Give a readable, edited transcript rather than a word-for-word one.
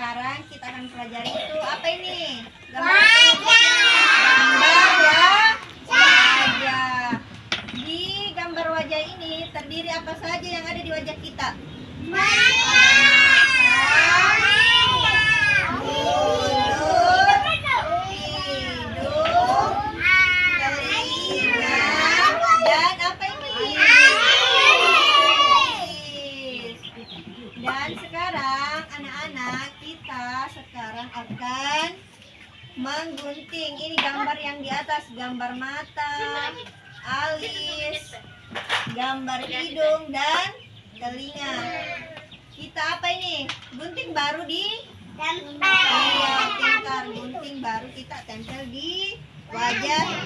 sekarang kita akan pelajari itu apa ini? Wajah. Di gambar wajah ini terdiri apa saja yang ada di wajah kita? Dan sekarang anak-anak kita akan menggunting. Ini gambar yang di atas, gambar mata, alis, gambar hidung dan telinga. Kita apa ini? Gunting baru di tempel. Iya, pintar. Gunting baru kita tempel di wajahnya.